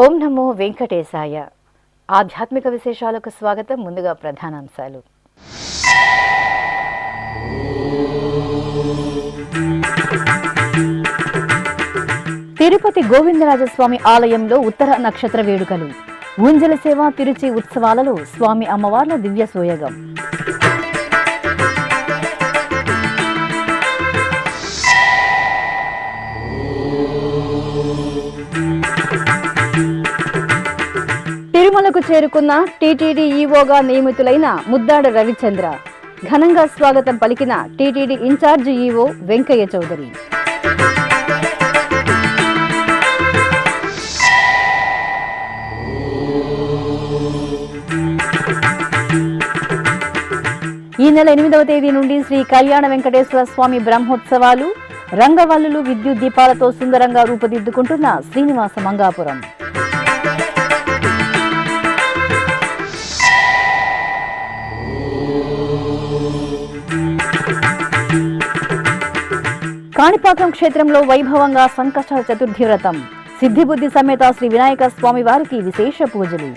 ఓం నమో వెంకటేశాయ. ఆధ్యాత్మిక విశేషాలకు స్వాగతం. ముందుగా ప్రధానాంశాలు. తిరుపతి గోవిందరాజస్వామి ఆలయంలో ఉత్తర నక్షత్ర వేడుకలు. ఊంజల సేవ తిరుచి ఉత్సవాలలో స్వామి అమ్మవార్ల దివ్య సోయగం. తిరుమలకు చేరుకున్న టీటీడీ ఈవోగా నియమితులైన ముద్దాడ రవిచంద్ర. ఘనంగా స్వాగతం పలికిన టీటీడీ ఇన్ఛార్జ్ ఈవో వెంకయ్య చౌదరి. ఈ నెల 8వ తేదీ నుండి శ్రీ కళ్యాణ వెంకటేశ్వర స్వామి బ్రహ్మోత్సవాలు. రంగవల్లులు విద్యుత్ దీపాలతో సుందరంగా రూపుదిద్దుకుంటున్న శ్రీనివాస మంగాపురం. కాణిపాకం క్షేత్రంలో వైభవంగా సంకష్ట చతుర్థి వ్రతం. సిద్ధిబుద్ధి సమేత శ్రీ వినాయక స్వామి వారికి విశేష పూజలు.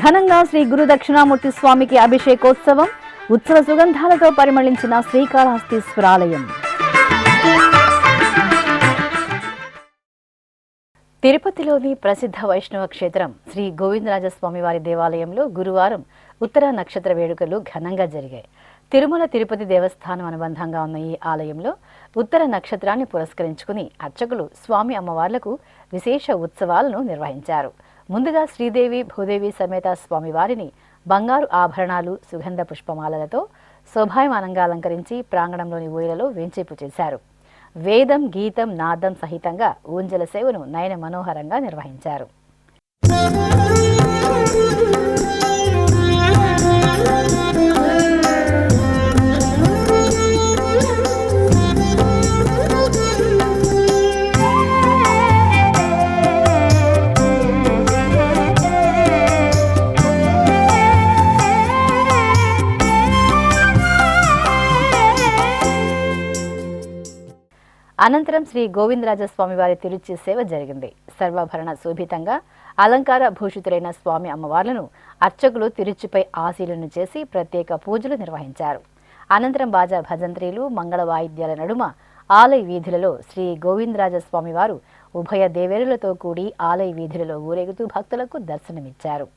ఘనంగా శ్రీ గురు దక్షిణామూర్తి స్వామికి అభిషేకోత్సవం. ఉత్సవ సుగంధాలతో పరిమళించిన శ్రీకాళహస్తీశ్వరాలయం. తిరుపతిలోని ప్రసిద్ధ వైష్ణవ క్షేత్రం శ్రీ గోవిందరాజస్వామి వారి దేవాలయంలో గురువారం ఉత్తర నక్షత్ర వేడుకలు ఘనంగా జరిగాయి. తిరుమల తిరుపతి దేవస్థానం అనుబంధంగా ఉన్న ఈ ఆలయంలో ఉత్తర నక్షత్రాన్ని పురస్కరించుకుని అర్చకులు స్వామి అమ్మవార్లకు విశేష ఉత్సవాలను నిర్వహించారు. ముందుగా శ్రీదేవి భూదేవి సమేత స్వామివారిని బంగారు ఆభరణాలు, సుగంధ పుష్పమాలలతో శోభాయమానంగా అలంకరించి ప్రాంగణంలోని ఊయలలో వేంచేపు చేశారు. వేదం, గీతం, నాదం సహితంగా ఊంజల సేవను నయన మనోహరంగా నిర్వహించారు. అనంతరం శ్రీ గోవిందరాజస్వామి వారి తిరుచి సేవ జరిగింది. సర్వాభరణ శోభితంగా అలంకార భూషితులైన స్వామి అమ్మవార్లను అర్చకులు తిరుచిపై ఆశీలను చేసి ప్రత్యేక పూజలు నిర్వహించారు. అనంతరం బాజా భజంత్రీలు, మంగళ వాయిద్యాల నడుమ ఆలయ వీధులలో శ్రీ గోవిందరాజస్వామి వారు ఉభయ దేవేరులతో కూడి ఆలయ వీధులలో ఊరేగుతూ భక్తులకు దర్శనమిచ్చారు.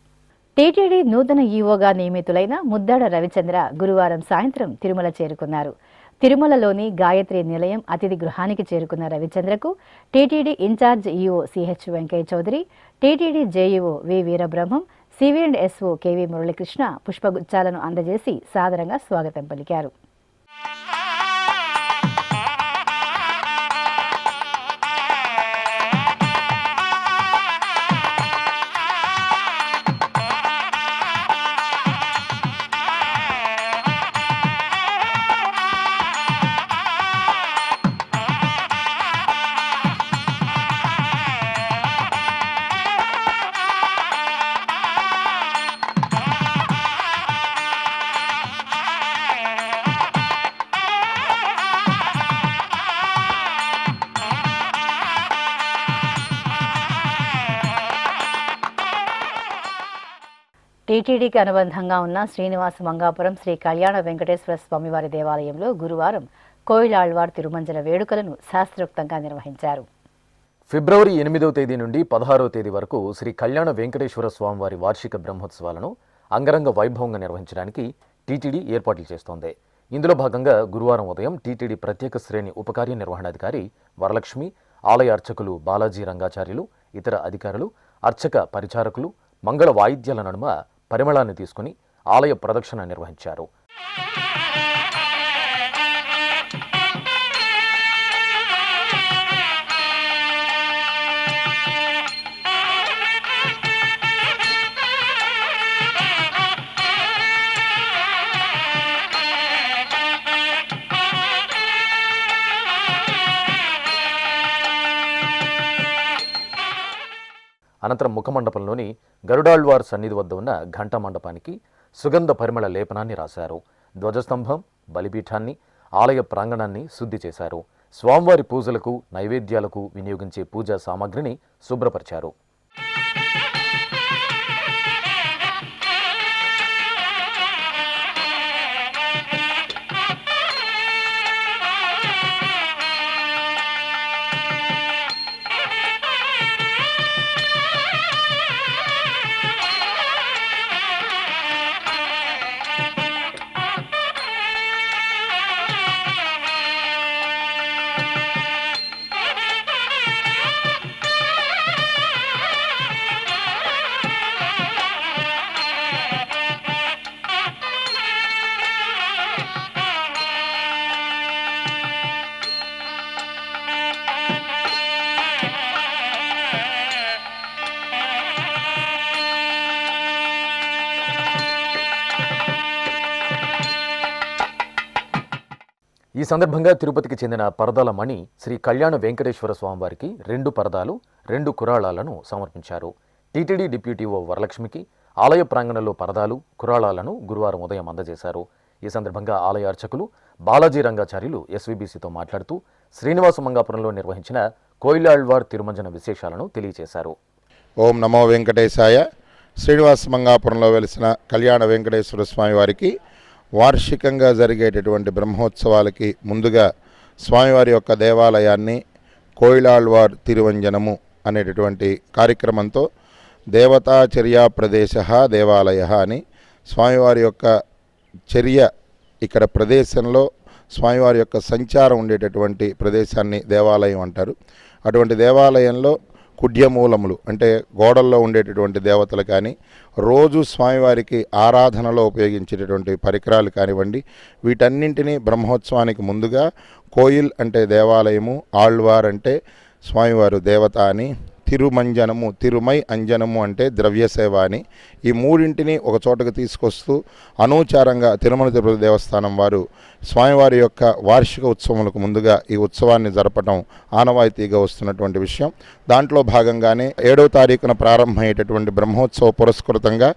టీటీడీ నూతన ఈవోగా నియమితులైన ముద్దాడ రవిచంద్ర గురువారం సాయంత్రం తిరుమల చేరుకున్నారు. తిరుమలలోని గాయత్రి నిలయం అతిథి గృహానికి చేరుకున్న రవిచంద్రకు TTD incharge EO CH Venkaiah Chowdary, TTD JEO V Veerabrahmam, CV and SO KV Muralikrishna పుష్పగుచ్చాలను అందజేసి సాదరంగా స్వాగతం పలికారు. టీటీడీకి అనుబంధంగా ఉన్న శ్రీనివాస మంగాపురం శ్రీ కళ్యాణ వెంకటేశ్వర స్వామివారి దేవాలయంలో గురువారం కోయిలాళ్వార్ తిరుమంజన వేడుకలను శాస్త్రోక్తంగా నిర్వహించారు. ఫిబ్రవరి 8వ తేదీ నుండి 16వ తేదీ వరకు శ్రీ కళ్యాణ వెంకటేశ్వర స్వామివారి వార్షిక బ్రహ్మోత్సవాలను అంగరంగ వైభవంగా నిర్వహించడానికి టీటీడీ ఏర్పాట్లు చేస్తోంది. ఇందులో భాగంగా గురువారం ఉదయం టీటీడీ ప్రత్యేక శ్రేణి ఉపకార్య నిర్వహణాధికారి వరలక్ష్మి, ఆలయ అర్చకులు బాలాజీ రంగాచార్యులు, ఇతర అధికారులు, అర్చక పరిచారకులు మంగళ వాయిద్యాల నడుమ పరిమళాన్ని తీసుకుని ఆలయ ప్రదక్షిణ నిర్వహించారు. అనంతరం ముఖమండపంలోని గరుడాళ్వార్ సన్నిధి వద్ద ఉన్న ఘంటా మండపానికి సుగంధ పరిమళ లేపనాన్ని రాశారు. ధ్వజస్తంభం, బలిపీఠాన్ని, ఆలయ ప్రాంగణాన్ని శుద్ధి చేశారు. స్వామివారి పూజలకు, నైవేద్యాలకు వినియోగించే పూజా సామాగ్రిని శుభ్రపరిచారు. ఈ సందర్భంగా తిరుపతికి చెందిన పరదాల మణి శ్రీ కళ్యాణ వెంకటేశ్వర స్వామివారికి 2 పరదాలు, 2 కురాళాలను సమర్పించారు. టీటీడీ డిప్యూటీఓ వరలక్ష్మికి ఆలయ ప్రాంగణంలో పరదాలు, కురాళాలను గురువారం ఉదయం అందజేశారు. ఈ సందర్భంగా ఆలయ అర్చకులు బాలాజీ రంగాచార్యులు ఎస్వీబీసీతో మాట్లాడుతూ శ్రీనివాస మంగాపురంలో నిర్వహించిన కోయిలాళ్వార్ తిరుమంజన విశేషాలను తెలియజేశారు. ఓం నమో వెంకటేశాయ. శ్రీనివాస మంగాపురంలో వెలిసిన కళ్యాణ వెంకటేశ్వర స్వామి వారికి వార్షికంగా జరిగేటటువంటి బ్రహ్మోత్సవాలకి ముందుగా స్వామివారి యొక్క దేవాలయాన్ని కోయిలాళ్వార్ తిరువంజనము అనేటటువంటి కార్యక్రమంతో దేవతాచర్యా ప్రదేశ దేవాలయ అని స్వామివారి యొక్క చర్య ఇక్కడ ప్రదేశంలో స్వామివారి యొక్క సంచారం ఉండేటటువంటి ప్రదేశాన్ని దేవాలయం అంటారు. అటువంటి దేవాలయంలో కుడ్యమూలములు అంటే గోడల్లో ఉండేటటువంటి దేవతలు కానీ, రోజు స్వామివారికి ఆరాధనలో ఉపయోగించేటటువంటి పరికరాలు కానివ్వండి, వీటన్నింటినీ బ్రహ్మోత్సవానికి ముందుగా కోయిల్ అంటే దేవాలయము, ఆళ్వార్ అంటే స్వామివారు దేవత అని, తిరుమంజనము తిరుమై అంజనము అంటే ద్రవ్యసేవ అని, ఈ మూడింటిని ఒక చోటకు తీసుకొస్తూ అనూచారంగా తిరుమల తిరుపతి దేవస్థానం వారు స్వామివారి యొక్క వార్షిక ఉత్సవములకు ముందుగా ఈ ఉత్సవాన్ని జరపడం ఆనవాయితీగా వస్తున్నటువంటి విషయం. దాంట్లో భాగంగానే 7వ తారీఖున ప్రారంభమయ్యేటటువంటి బ్రహ్మోత్సవ పురస్కృతంగా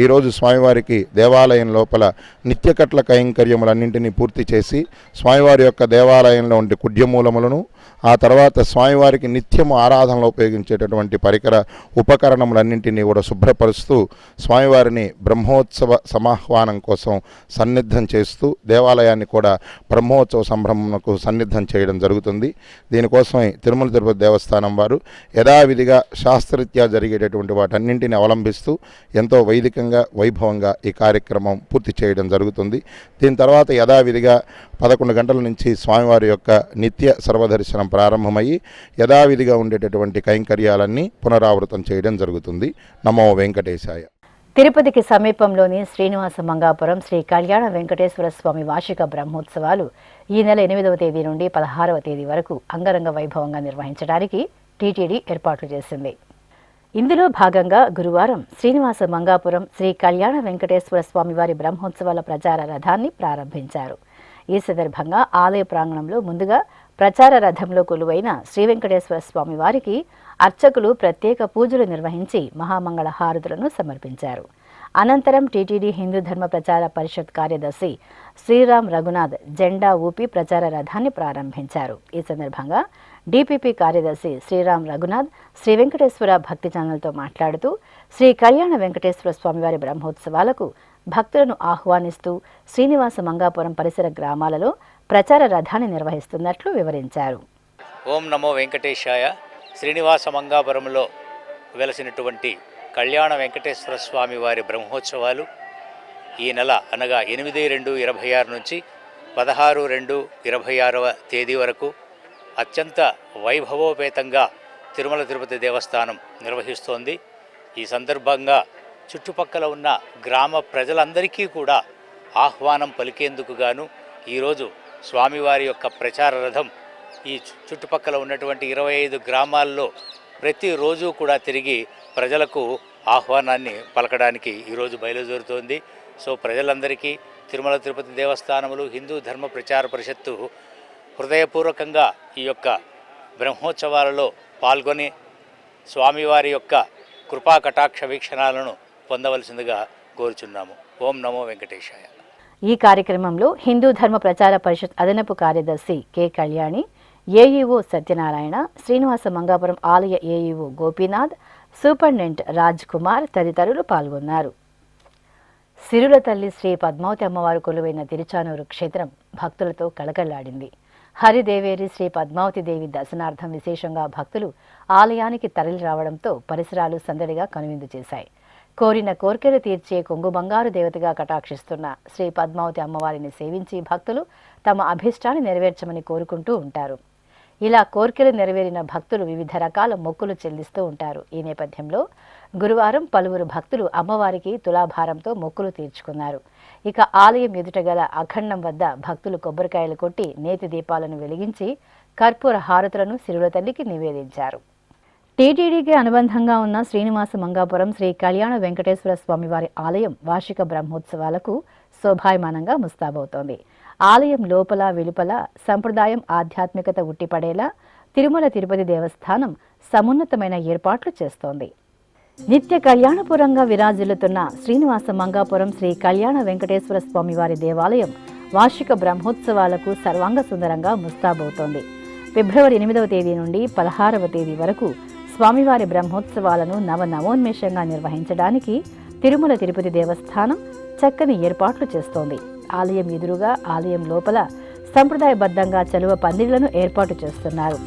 ఈరోజు స్వామివారికి దేవాలయం లోపల నిత్యకట్ల కైంకర్యములన్నింటినీ పూర్తి చేసి స్వామివారి యొక్క దేవాలయంలో ఉండే కుడ్యమూలములను, ఆ తర్వాత స్వామివారికి నిత్యము ఆరాధనలో ఉపయోగించేటటువంటి పరికర ఉపకరణములన్నింటినీ కూడా శుభ్రపరుస్తూ స్వామివారిని బ్రహ్మోత్సవ సమాహ్వానం కోసం సన్నిద్ధం చేస్తూ దేవాలయాన్ని కూడా బ్రహ్మోత్సవ సంభ్రమణకు సన్నిద్ధం చేయడం జరుగుతుంది. దీనికోసమై తిరుమల తిరుపతి దేవస్థానం వారు యథావిధిగా శాస్త్రరీత్యా జరిగేటటువంటి వాటన్నింటిని అవలంబిస్తూ ఎంతో వైదికంగా వైభవంగా ఈ కార్యక్రమం పూర్తి చేయడం జరుగుతుంది. దీని తర్వాత యథావిధిగా 11 గంటల నుంచి స్వామివారి యొక్క నిత్య సర్వదర్శనం ప్రారంభమయ్యి యథావిధిగా ఉండేటటువంటి కైంకర్యాలన్నీ పునరావృతం చేయడం జరుగుతుంది. నమో వెంకటేశాయ. తిరుపతికి సమీపంలోని శ్రీనివాస మంగాపురం శ్రీ కళ్యాణ వెంకటేశ్వర స్వామి వార్షిక బ్రహ్మోత్సవాలు ఈ నెల 8వ తేదీ నుండి 16వ తేదీ వరకు అంగరంగ వైభవంగా నిర్వహించడానికి టీటీడీ ఏర్పాట్లు చేసింది. ఇందులో భాగంగా గురువారం శ్రీనివాస మంగాపురం శ్రీ కళ్యాణ వెంకటేశ్వర స్వామివారి బ్రహ్మోత్సవాల ప్రచార రథాన్ని ప్రారంభించారు. ఈ సందర్భంగా ఆలయ ప్రాంగణంలో ముందుగా ప్రచార రథంలో కొలువైన శ్రీ వెంకటేశ్వర స్వామి వారికి అర్చకులు ప్రత్యేక పూజలు నిర్వహించి మహామంగళ హారతులను సమర్పించారు. అనంతరం టీటీడీ హిందూ ధర్మ ప్రచార పరిషత్ కార్యదర్శి శ్రీరామ్ రఘునాథ్ జెండా ఊపి ప్రచార రథాన్ని ప్రారంభించారు. ఈ సందర్భంగా డీపీపీ కార్యదర్శి శ్రీరామ్ రఘునాథ్ శ్రీ వెంకటేశ్వర భక్తి ఛానల్తో మాట్లాడుతూ శ్రీ కళ్యాణ వెంకటేశ్వర స్వామివారి బ్రహ్మోత్సవాలకు భక్తులను ఆహ్వానిస్తూ శ్రీనివాస మంగాపురం పరిసర గ్రామాలలో ప్రచార రథాన్ని నిర్వహిస్తున్నట్లు వివరించారు. ఓం నమో వెంకటేశాయ. శ్రీనివాస మంగాపురంలో వెలసినటువంటి కళ్యాణ వెంకటేశ్వర స్వామి వారి బ్రహ్మోత్సవాలు ఈ నెల అనగా 8/2/26 నుంచి 16/2/26 తేదీ వరకు అత్యంత వైభవోపేతంగా తిరుమల తిరుపతి దేవస్థానం నిర్వహిస్తోంది. ఈ సందర్భంగా చుట్టుపక్కల ఉన్న గ్రామ ప్రజలందరికీ కూడా ఆహ్వానం పలికేందుకు గాను ఈరోజు స్వామివారి యొక్క ప్రచార రథం ఈ చుట్టుపక్కల ఉన్నటువంటి 25 గ్రామాల్లో ప్రతిరోజు కూడా తిరిగి ప్రజలకు ఆహ్వానాన్ని పలకడానికి ఈరోజు బయలుదేరుతోంది. సో ప్రజలందరికీ తిరుమల తిరుపతి దేవస్థానములు, హిందూ ధర్మ ప్రచార పరిషత్తు హృదయపూర్వకంగా ఈ యొక్క బ్రహ్మోత్సవాలలో పాల్గొని స్వామివారి యొక్క కృపా కటాక్ష వీక్షణాలను పొందవలసిందిగా కోరుచున్నాము. ఓం నమో వెంకటేశాయ. ఈ కార్యక్రమంలో హిందూ ధర్మ ప్రచార పరిషత్ అదనపు కార్యదర్శి కె కళ్యాణి, ఏఈఓ సత్యనారాయణ, శ్రీనివాస మంగాపురం ఆలయ ఏఈఓ గోపీనాథ్, సూపరింటెండెంట్ రాజ్ కుమార్ తదితరులు పాల్గొన్నారు. సిరుల తల్లి శ్రీ పద్మావతి అమ్మవారు కొలువైన తిరుచానూరు క్షేత్రం భక్తులతో కళకళలాడింది. హరిదేవేరి శ్రీ పద్మావతి దేవి దర్శనార్థం విశేషంగా భక్తులు ఆలయానికి తరలి రావడంతో పరిసరాలు సందడిగా కనువిందు చేశాయి. కోరిన కోర్కెలు తీర్చే కొంగు బంగారు దేవతగా కటాక్షిస్తున్న శ్రీ పద్మావతి అమ్మవారిని సేవించి భక్తులు తమ అభిష్టాన్ని నెరవేర్చమని కోరుకుంటూ ఉంటారు. ఇలా కోర్కెలు నెరవేరిన భక్తులు వివిధ రకాల మొక్కులు చెల్లిస్తూ ఉంటారు. ఈ నేపథ్యంలో గురువారం పలువురు భక్తులు అమ్మవారికి తులాభారంతో మొక్కులు తీర్చుకున్నారు. ఇక ఆలయం ఎదుట గల అఖండం వద్ద భక్తులు కొబ్బరికాయలు కొట్టి నేతి దీపాలను వెలిగించి కర్పూర హారతులను సిరుల తల్లికి నివేదించారు. టీటీడీకి అనుబంధంగా ఉన్న శ్రీనివాస మంగాపురం శ్రీ కళ్యాణ వెంకటేశ్వర స్వామివారి ఆలయం వార్షిక బ్రహ్మోత్సవాలకు శోభాయమానంగా ముస్తాబవుతోంది. ఆలయం లోపల వెలుపల సంప్రదాయం, ఆధ్యాత్మికత ఉట్టిపడేలా తిరుమల తిరుపతి దేవస్థానం సమున్నతమైన ఏర్పాట్లు చేస్తోంది. నిత్య కళ్యాణపురంగా విరాజిల్లుతున్న శ్రీనివాస మంగాపురం శ్రీ కళ్యాణ వెంకటేశ్వర స్వామివారి దేవాలయం వార్షిక బ్రహ్మోత్సవాలకు సర్వాంగ సుందరంగా ముస్తాబవుతోంది. ఫిబ్రవరి 8వ తేదీ నుండి 16వ తేదీ వరకు స్వామివారి బ్రహ్మోత్సవాలను నవోన్మేషంగా నిర్వహించడానికి తిరుమల తిరుపతి దేవస్థానం చక్కని ఏర్పాట్లు చేస్తోంది. ఆలయం ఎదురుగా, ఆలయం లోపల సంప్రదాయబద్ధంగా చలువ పందిళ్లను ఏర్పాటు చేస్తున్నారు.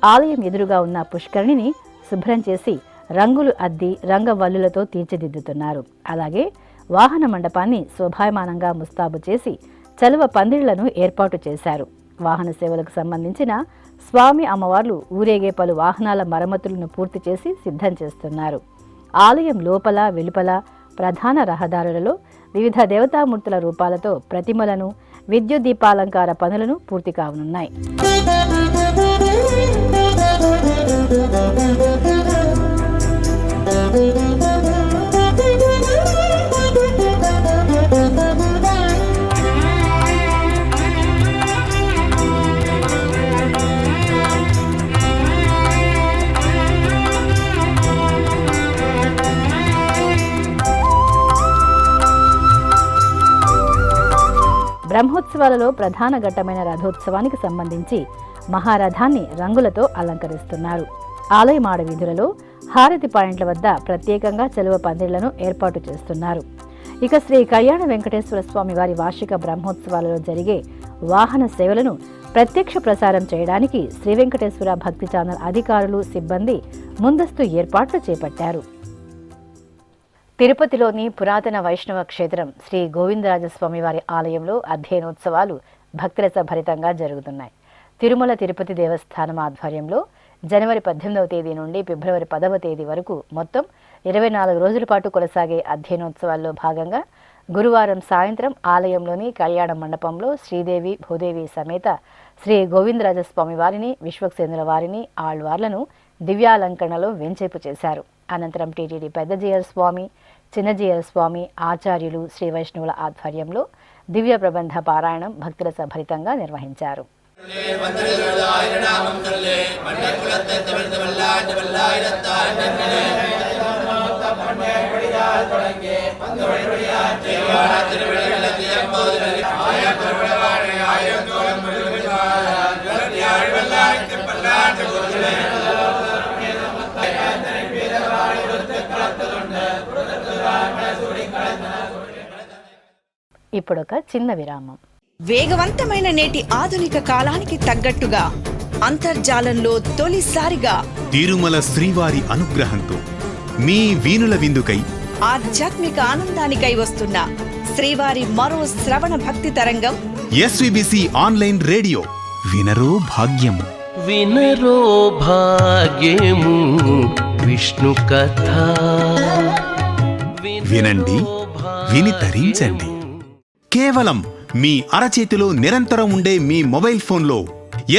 ఆలయం ఎదురుగా ఉన్న పుష్కరిణిని శుభ్రం చేసి రంగులు అద్ది రంగవల్లులతో తీర్చిదిద్దుతున్నారు. అలాగే వాహన మండపాన్ని శోభాయమానంగా ముస్తాబు చేసి చలువ పందిళ్లను ఏర్పాటు చేశారు. వాహన సేవలకు సంబంధించిన స్వామి అమ్మవార్లు ఊరేగే పలు వాహనాల మరమ్మతులను పూర్తి చేసి సిద్ధం చేస్తున్నారు. ఆలయం లోపల వెలుపల ప్రధాన రహదారులలో వివిధ దేవతామూర్తుల రూపాలతో ప్రతిమలను, విద్యుత్ దీపాలంకార పనులను పూర్తి కావనున్నాయి. బ్రహ్మోత్సవాలలో ప్రధాన ఘట్టమైన రథోత్సవానికి సంబంధించి మహారథాన్ని రంగులతో అలంకరిస్తున్నారు. ఆలయ మాడ వీధులలో హారతి పాయింట్ల వద్ద ప్రత్యేకంగా చలువ పందిళ్లను ఏర్పాటు చేస్తున్నారు. ఇక శ్రీ కళ్యాణ వెంకటేశ్వర స్వామి వారి వార్షిక బ్రహ్మోత్సవాలలో జరిగే వాహన సేవలను ప్రత్యక్ష ప్రసారం చేయడానికి శ్రీ వెంకటేశ్వర భక్తి ఛానల్ అధికారులు, సిబ్బంది ముందస్తు ఏర్పాట్లు చేపట్టారు. తిరుపతిలోని పురాతన వైష్ణవ క్షేత్రం శ్రీ గోవిందరాజస్వామి వారి ఆలయంలో అధ్యయనోత్సవాలు భక్తిరస భరితంగా జరుగుతున్నాయి. తిరుమల తిరుపతి దేవస్థానం ఆధ్వర్యంలో జనవరి 18వ తేదీ నుండి ఫిబ్రవరి 10వ తేదీ వరకు మొత్తం 24 రోజుల పాటు కొనసాగే అధ్యయనోత్సవాల్లో భాగంగా గురువారం సాయంత్రం ఆలయంలోని కళ్యాణ మండపంలో శ్రీదేవి భూదేవి సమేత శ్రీ గోవిందరాజస్వామి వారిని, విశ్వక్సేనుల వారిని, ఆళ్వార్లను దివ్యాలంకరణలో వెంచేపు చేశారు. అనంతరం టీటీడీ పెద్ద జీయర్ స్వామి, చిన్న జీయర్ స్వామి, ఆచార్యులు, శ్రీ వైష్ణవుల ఆధ్వర్యంలో దివ్య ప్రబంధ పారాయణం భక్తుల భరితంగా నిర్వహించారు. ఇప్పుడొక చిన్న విరామం. వేగవంతమైన నేటి ఆధునిక కాలానికి తగ్గట్టుగా అంతర్జాలంలో తొలిసారిగా తిరుమల శ్రీవారి అనుగ్రహంతో మీ వీణుల విందుకై ఆధ్యాత్మిక ఆనందానికై వస్తున్న శ్రీవారి మరో శ్రవణ భక్తి తరంగం ఎస్విబిసి ఆన్లైన్ రేడియో వినరో భాగ్యము. వినరో భాగ్యము విష్ణు కథ. వినండి, విని తరించండి. కేవలం మీ అరచేతిలో నిరంతరం ఉండే మీ మొబైల్ ఫోన్లో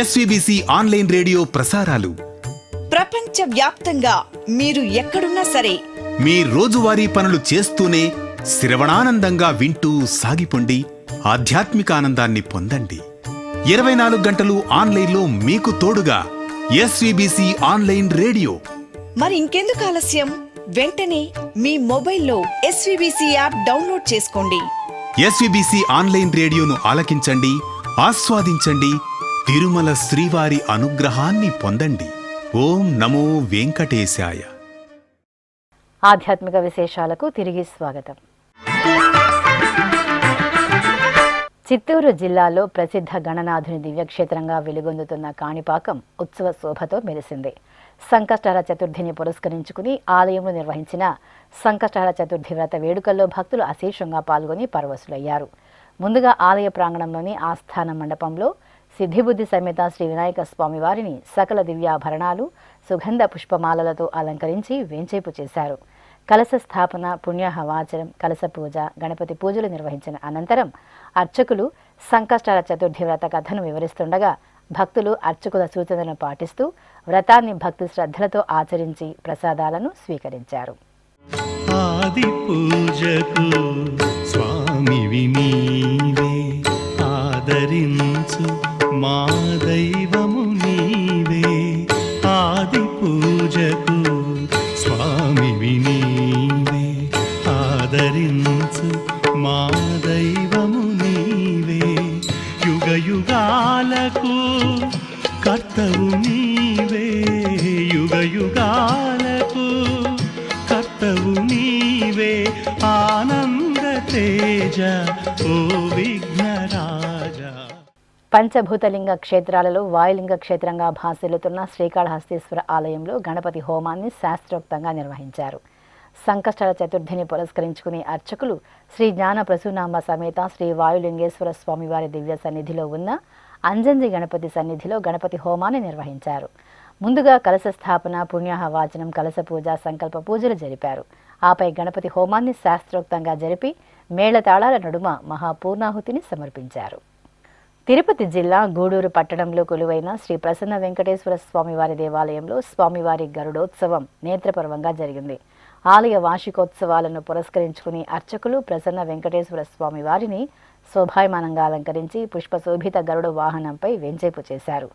ఎస్విబిసి ఆన్లైన్ రేడియో ప్రసారాలు ప్రపంచ వ్యాప్తంగా మీరు ఎక్కడున్నా సరే మీ రోజువారీ పనులు చేస్తూనే శ్రవణానందంగా వింటూ సాగిపోండి, ఆధ్యాత్మిక ఆనందాన్ని పొందండి. 24 గంటలు ఆన్లైన్లో మీకు తోడుగా ఎస్విబిసి ఆన్లైన్ రేడియో. మరి ఇంకెందుకు ఆలస్యం? వెంటనే మీ మొబైల్లో ఎస్విబిసి యాప్ డౌన్లోడ్ చేసుకోండి. ఎస్విబిసి ఆన్లైన్ రేడియోను ఆలకించండి, ఆస్వాదించండి, తిరుమల శ్రీవారి అనుగ్రహాన్ని పొందండి. ఓం నమో వెంకటేశాయ. ఆధ్యాత్మిక విశేషాలకు తిరిగి స్వాగతం. చిత్తూరు జిల్లాలో ప్రసిద్ధ గణనాథుని దివ్యక్షేత్రంగా వెలుగొందుతున్న కాణిపాకం ఉత్సవ శోభతో మెరిసింది. సంకష్టహర చతుర్థిని పురస్కరించుకుని ఆలయంలో నిర్వహించిన సంకష్టహర చతుర్థి వ్రత వేడుకల్లో భక్తులు అశేషంగా పాల్గొని పరవశులయ్యారు. ముందుగా ఆలయ ప్రాంగణంలోని ఆస్థాన మండపంలో సిద్ధిబుద్ధి సమేత శ్రీ వినాయక స్వామి వారిని సకల దివ్యాభరణాలు, సుగంధ పుష్పమాలలతో అలంకరించి వేంచేపు చేశారు. కలశ స్థాపన, పుణ్యాహవాచనం, కలశ పూజ, గణపతి పూజలు నిర్వహించిన అనంతరం అర్చకులు సంకష్టహర చతుర్థి వ్రత కథను వివరిస్తుండగా భక్తులు అర్చకుల సూచనలను పాటిస్తూ వ్రతాన్ని భక్తి శ్రద్ధలతో ఆచరించి ప్రసాదాలను స్వీకరించారు. ఆది పూజకు స్వామివి నీవే, ఆదరించు మా దైవము నీవే. ఆది పూజకు స్వామివి నీవే, ఆదరించు మా దైవము నీవే. యుగ యుగాలకు కర్తవు నీవే, యుగ యుగాలకు కర్తవు నీవే. ఆనంద తేజ ఓ విఘ్నరాజా. పంచభూతలింగ క్షేత్రాలలో వాయులింగ క్షేత్రంగా భాసిల్లుతున్న శ్రీకాళహస్తీశ్వర ఆలయంలో గణపతి హోమాన్ని శాస్త్రోక్తంగా నిర్వహించారు. సంకష్టహర చతుర్థిని పురస్కరించుకుని అర్చకులు శ్రీ జ్ఞాన ప్రసూనాంబ సమేత శ్రీ వాయులింగేశ్వర స్వామివారి దివ్య సన్నిధిలో ఉన్న అంజంజి గణపతి సన్నిధిలో గణపతి హోమాన్ని నిర్వహించారు. ముందుగా కలశ స్థాపన, పుణ్యాహవాచనం, కలశ పూజ, సంకల్ప పూజలు జరిపారు. ఆపై గణపతి హోమాన్ని శాస్త్రోక్తంగా జరిపి మేళతాళాల నడుమ మహాపూర్ణాహుతిని సమర్పించారు. తిరుపతి జిల్లా గూడూరు పట్టణంలో కొలువైన శ్రీ ప్రసన్న వెంకటేశ్వర స్వామివారి దేవాలయంలో స్వామివారి గరుడోత్సవం నేత్రపర్వంగా జరిగింది. ఆలయ వార్షికోత్సవాలను పురస్కరించుకుని అర్చకులు ప్రసన్న వెంకటేశ్వర స్వామి వారిని శోభాయమానంగా అలంకరించి పుష్పశోభిత గరుడ వాహనంపై వెంచేపు చేశారు.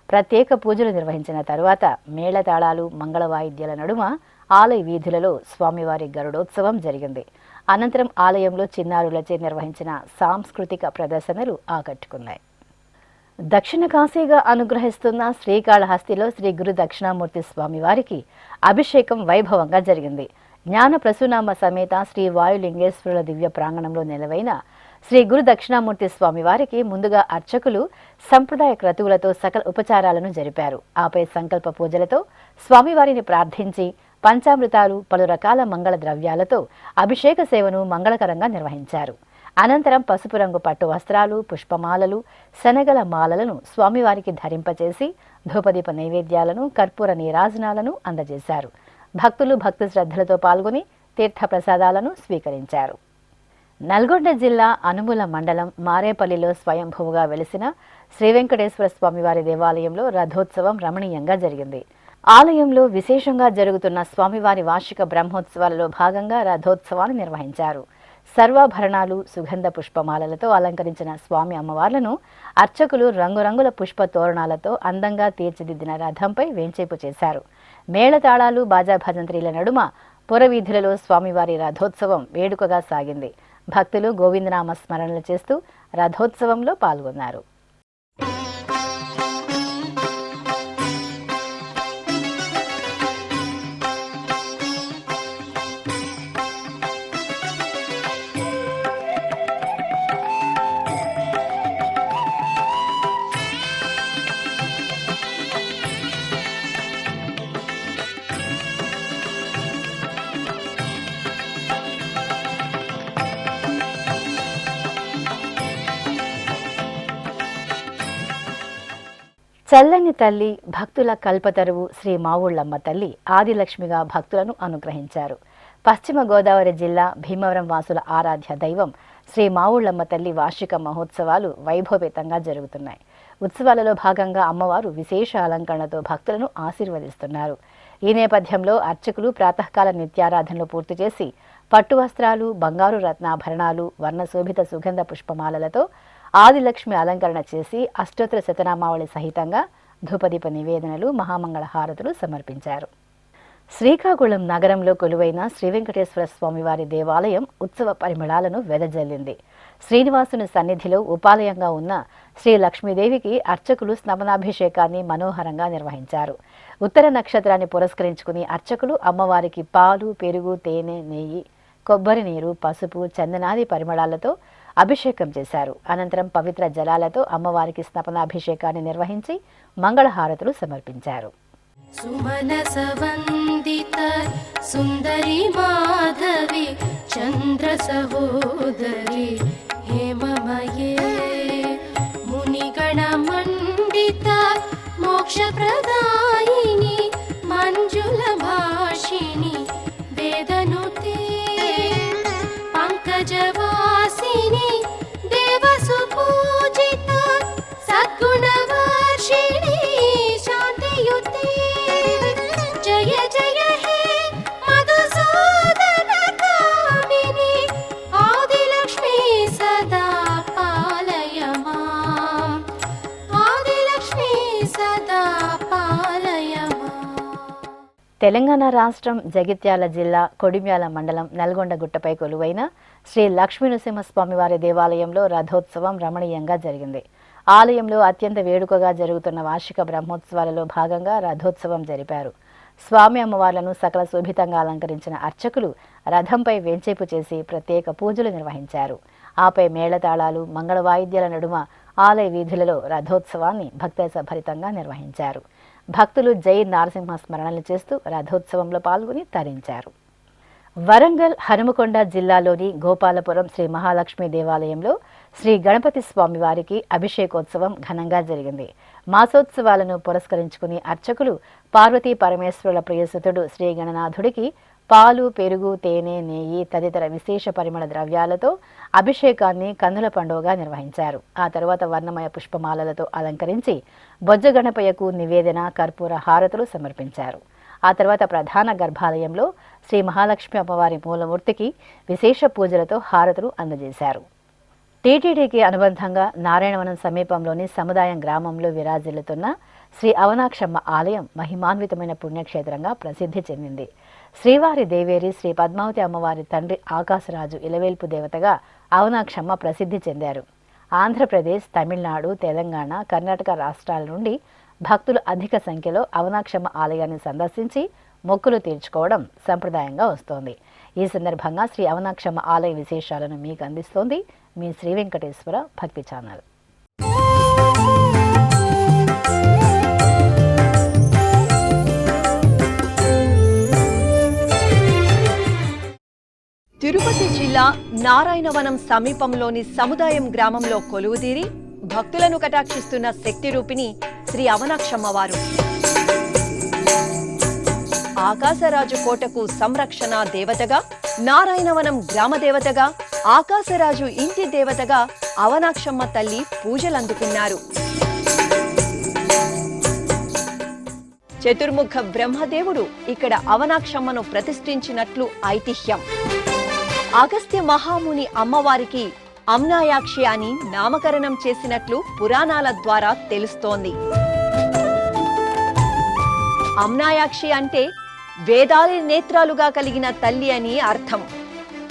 ప్రత్యేక పూజలు నిర్వహించిన తరువాత మేళతాళాలు, మంగళ వాయిద్యాల నడుమ ఆలయ వీధులలో స్వామివారి గరుడోత్సవం జరిగింది. అనంతరం ఆలయంలో చిన్నారులచే నిర్వహించిన సాంస్కృతిక ప్రదర్శనలు ఆకట్టుకున్నాయి. దక్షిణ కాశీగా అనుగ్రహిస్తున్న శ్రీకాళహస్తిలో శ్రీ గురు దక్షిణామూర్తి స్వామివారికి అభిషేకం వైభవంగా జరిగింది. జ్ఞాన ప్రసూనాంబ సమేత శ్రీ వాయులింగేశ్వరుల దివ్య ప్రాంగణంలో నెలవైన శ్రీ గురు దక్షిణామూర్తి స్వామివారికి ముందుగా అర్చకులు సంప్రదాయ క్రతువులతో సకల ఉపచారాలను జరిపారు. ఆపై సంకల్ప పూజలతో స్వామివారిని ప్రార్థించి పంచామృతాలు, పలు రకాల మంగళ ద్రవ్యాలతో అభిషేక సేవను మంగళకరంగా నిర్వహించారు. అనంతరం పసుపు రంగు పట్టు వస్త్రాలు, పుష్పమాలలు, శనగల మాలలను స్వామివారికి ధరింపచేసి ధూపదీప నైవేద్యాలను, కర్పూర నీరాజనాలను అందజేశారు. భక్తులు భక్తి శ్రద్ధలతో పాల్గొని తీర్థ ప్రసాదాలను స్వీకరించారు. నల్గొండ జిల్లా అనుముల మండలం మారేపల్లిలో స్వయంభువుగా వెలిసిన శ్రీ వెంకటేశ్వర స్వామివారి దేవాలయంలో రథోత్సవం రమణీయంగా జరిగింది. ఆలయంలో విశేషంగా జరుగుతున్న స్వామివారి వార్షిక బ్రహ్మోత్సవాలలో భాగంగా రథోత్సవాన్ని నిర్వహించారు. సర్వాభరణాలు, సుగంధ పుష్పమాలలతో అలంకరించిన స్వామి అమ్మవార్లను అర్చకులు రంగురంగుల పుష్ప తోరణాలతో అందంగా తీర్చిదిద్దిన రథంపై వేంచేపు చేశారు. మేళతాళాలు, బాజా భజంత్రీల నడుమ పురవీధులలో స్వామివారి రథోత్సవం వేడుకగా సాగింది. భక్తులు గోవిందనామ స్మరణలు చేస్తూ రథోత్సవంలో పాల్గొన్నారు. చల్లని తల్లి భక్తుల కల్పతరువు శ్రీ మావుళ్ళమ్మ తల్లి ఆదిలక్ష్మిగా భక్తులను అనుగ్రహించారు. పశ్చిమ గోదావరి జిల్లా భీమవరం వాసుల ఆరాధ్య దైవం శ్రీ మావుళ్ళమ్మ తల్లి వార్షిక మహోత్సవాలు వైభవేతంగా జరుగుతున్నాయి. ఉత్సవాలలో భాగంగా అమ్మవారు విశేష అలంకరణతో భక్తులను ఆశీర్వదిస్తున్నారు. ఈ నేపథ్యంలో అర్చకులు ప్రాతకాల నిత్యారాధనలు పూర్తి చేసి పట్టు వస్త్రాలు, బంగారు రత్నాభరణాలు, వర్ణశోభిత సుగంధ పుష్పమాలలతో ఆదిలక్ష్మి అలంకరణ చేసి అష్టోత్తర శతనామావళి సహితంగా ధూపదీప నివేదనలు, మహామంగళ హారతులు సమర్పించారు. శ్రీకాకుళం నగరంలో కొలువైన శ్రీ వెంకటేశ్వర స్వామివారి దేవాలయం ఉత్సవ పరిమళాలను వెదజల్లింది. శ్రీనివాసుని సన్నిధిలో ఉపాలయంగా ఉన్న శ్రీ లక్ష్మీదేవికి అర్చకులు స్నపనాభిషేకాన్ని మనోహరంగా నిర్వహించారు. ఉత్తర నక్షత్రాన్ని పురస్కరించుకుని అర్చకులు అమ్మవారికి పాలు, పెరుగు, తేనె, నెయ్యి, కొబ్బరి నీరు, పసుపు, చందనాది పరిమళాలతో అభిషేకం చేశారు. అనంతరం పవిత్ర జలాలతో అమ్మవారికి స్నపనాభిషేకాన్ని నిర్వహించి మంగళహారతులు సమర్పించారు. సుమనసవందిత సుందరి మాధవి చంద్ర సహోదరి హేమమయే మునిగణ మండిత మోక్ష ప్రదాయిని మంజుల భాషిణి వేదనుతే పంకజవాసిని దేవసు పూజిత సద్గుణవర్షిణి శాంతియుతే జయ జయ హే మధుసూదన కామిని ఆదిలక్ష్మి సదా పాలయ మాం ఆదిలక్ష్మి సదా పాలయ మాం. తెలంగాణ రాష్ట్రం జగిత్యాల జిల్లా కొడిమ్యాల మండలం నల్గొండగుట్టపై కొలువైన శ్రీ లక్ష్మీనరసింహస్వామివారి దేవాలయంలో రథోత్సవం రమణీయంగా జరిగింది. ఆలయంలో అత్యంత వేడుకగా జరుగుతున్న వార్షిక బ్రహ్మోత్సవాలలో భాగంగా రథోత్సవం జరిపారు. స్వామి అమ్మవార్లను సకల శోభితంగా అలంకరించిన అర్చకులు రథంపై వేంచేపు చేసి ప్రత్యేక పూజలు నిర్వహించారు. ఆపై మేళతాళాలు, మంగళ వాయిద్యాల నడుమ ఆలయ వీధులలో రథోత్సవాన్ని భక్తరసభరితంగా నిర్వహించారు. భక్తులు జై నారసింహ స్మరణలు చేస్తూ రథోత్సవంలో పాల్గొని తరించారు. వరంగల్ హనుమకొండ జిల్లాలోని గోపాలపురం శ్రీ మహాలక్ష్మి దేవాలయంలో శ్రీ గణపతి స్వామివారికి అభిషేకోత్సవం ఘనంగా జరిగింది. మాసోత్సవాలను పురస్కరించుకుని అర్చకులు పార్వతీ పరమేశ్వరుల ప్రియసుతుడు శ్రీ గణనాథుడికి పాలు, పెరుగు, తేనె, నెయ్యి తదితర విశేష పరిమళ ద్రవ్యాలతో అభిషేకాన్ని కన్నుల పండుగగా నిర్వహించారు. ఆ తరువాత వర్ణమయ పుష్పమాలలతో అలంకరించి బొజ్జ గణపయ్యకు నివేదన, కర్పూర హారతులు సమర్పించారు. ఆ తర్వాత ప్రధాన గర్భాలయంలో శ్రీ మహాలక్ష్మి అమ్మవారి మూలమూర్తికి విశేష పూజలతో హారతులు అందజేశారు. టీటీడీకి అనుబంధంగా నారాయణవనం సమీపంలోని సముదాయం గ్రామంలో విరాజిల్లుతున్న శ్రీ అవనాక్షమ్మ ఆలయం మహిమాన్వితమైన పుణ్యక్షేత్రంగా ప్రసిద్ధి చెందింది. శ్రీవారి దేవేరి శ్రీ పద్మావతి అమ్మవారి తండ్రి ఆకాశరాజు ఇలవేల్పు దేవతగా అవనాక్షమ్మ ప్రసిద్ధి చెందారు. ఆంధ్రప్రదేశ్, తమిళనాడు, తెలంగాణ, కర్ణాటక రాష్ట్రాల నుండి భక్తులు అధిక సంఖ్యలో అవనాక్షమ్మ ఆలయాన్ని సందర్శించి మొక్కులు తీర్చుకోవడం సంప్రదాయంగా వస్తోంది. ఈ సందర్భంగా శ్రీ అవనాక్షమ్మ ఆలయ విశేషాలను మీకు అందిస్తోంది మీ శ్రీ వెంకటేశ్వర భక్తి ఛానల్. తిరుపతి జిల్లా నారాయణవనం సమీపంలోని సముదాయం గ్రామంలో కొలువుదీరి భక్తులను కటాక్షిస్తున్న శక్తి రూపిణి శ్రీ అవనాక్షమ్మవారు. ఆకాశరాజు కోటకు సంరక్షణ దేవతగా, నారాయణవనం గ్రామ దేవతగా, ఆకాశరాజు ఇంటి దేవతగా అవనాక్షమ్మ తల్లి పూజలందుకున్నారు. చతుర్ముఖ బ్రహ్మదేవుడు ఇక్కడ అవనాక్షమ్మను ప్రతిష్ఠించినట్లు ఐతిహ్యం. అగస్త్య మహాముని అమ్మవారికి అమ్నాయాక్షి అని నామకరణం చేసినట్లు పురాణాల ద్వారా తెలుస్తోంది. అమ్నాయాక్షి అంటే వేదాలే నేత్రాలుగా కలిగిన తల్లి అని అర్థం.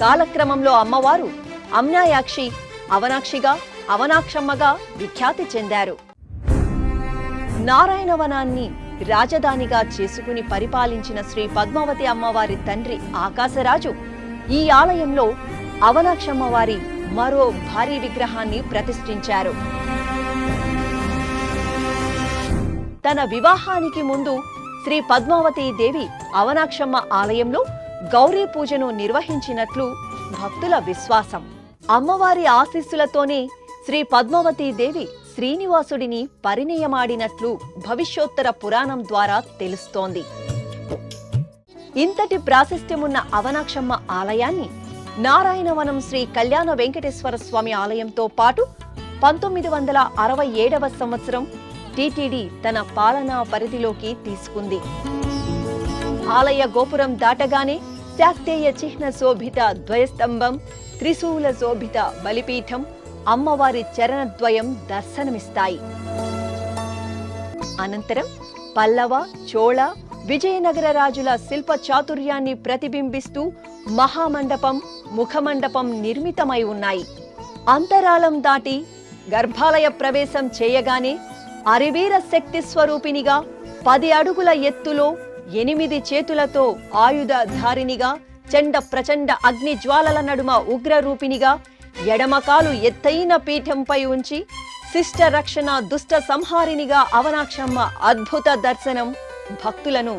కాలక్రమంలో అమ్మవారు అమ్నాయాక్షి, అవనాక్షిగా, అవనాక్షమ్మగా విఖ్యాతి చెందారు. నారాయణవనాన్ని రాజధానిగా చేసుకుని పరిపాలించిన శ్రీ పద్మావతి అమ్మవారి తండ్రి ఆకాశరాజు ఈ ఆలయంలో అవనాక్షమ్మవారి మరో భారీ విగ్రహాన్ని ప్రతిష్ఠించారు. తన వివాహానికి ముందు శ్రీ పద్మావతి దేవి అవనాక్షమ్మ ఆలయంలో గౌరీ పూజను నిర్వహించినట్లు భక్తుల విశ్వాసం. అమ్మవారి ఆశీస్సులతోనే శ్రీ పద్మావతి దేవి శ్రీనివాసుడిని పరిణయమాడినట్లు భవిష్యోత్తర పురాణం ద్వారా తెలుస్తోంది. ఇంతటి ప్రాశస్త్యమున్న అవనాక్షమ్మ ఆలయాన్ని నారాయణవనం శ్రీ కళ్యాణ వెంకటేశ్వర స్వామి ఆలయంతో పాటు 1967వ సంవత్సరం టీటీడీ తన పాలనా పరిధిలోకి తీసుకుంది. ఆలయ గోపురం దాటగానే శాక్తేయ చిహ్న శోభిత ద్వయస్తంభం, త్రిశూల శోభిత బలిపీఠం, అమ్మవారి చరణద్వయం దర్శనమిస్తాయి. అనంతరం పల్లవ, చోళ, విజయనగర రాజుల శిల్ప చాతుర్యాన్ని ప్రతిబింబిస్తూ మహామండపం, ముఖమండపం నిర్మితమై ఉన్నాయి. అంతరాళం దాటి గర్భాలయ ప్రవేశం చేయగానే అరివీర శక్తి స్వరూపినిగా 10 అడుగుల ఎత్తులో 8 చేతులతో ఆయుధధారినిగా, చండ ప్రచండ అగ్ని జ్వాలల నడుమ ఉగ్రరూపినిగా, ఎడమకాలు ఎత్తైన పీఠంపై ఉంచి శిష్ట రక్షణ దుష్ట సంహారినిగా అవనాక్షమ్మ అద్భుత దర్శనం భక్తులను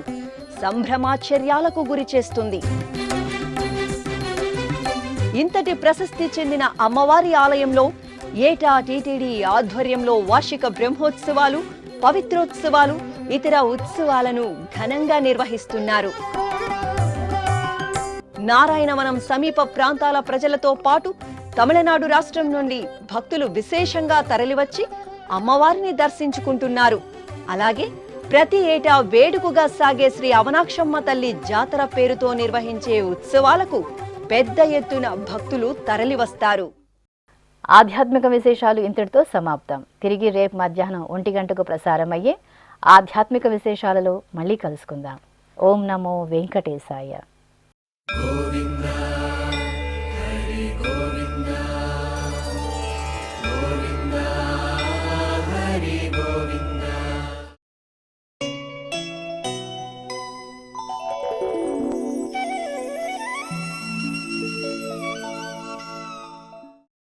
సంభ్రమాశ్చర్యాలకు గురి చేస్తుంది. ఇంతటి ప్రశస్తి చెందిన అమ్మవారి ఆలయంలో ఏటా టీటీడీ ఆధ్వర్యంలో వార్షిక బ్రహ్మోత్సవాలు, పవిత్రోత్సవాలు, ఇతర ఉత్సవాలను ఘనంగా నిర్వహిస్తున్నారు. నారాయణవనం సమీప ప్రాంతాల ప్రజలతో పాటు తమిళనాడు రాష్ట్రం నుండి భక్తులు విశేషంగా తరలివచ్చి అమ్మవారిని దర్శించుకుంటున్నారు. అలాగే ప్రతి ఏటా వేడుకగా సాగే శ్రీ అవనాక్షమ్మ తల్లి జాతర పేరుతో నిర్వహించే ఉత్సవాలకు పెద్ద ఎత్తున భక్తులు తరలివస్తారు. ఆధ్యాత్మిక విశేషాలు ఇంతటితో సమాప్తం. తిరిగి రేపు మధ్యాహ్నం 1 గంటకు ప్రసారమయ్యే ఆధ్యాత్మిక విశేషాలలో మళ్ళీ కలుసుకుందాం. ఓం నమో వెంకటేశాయ.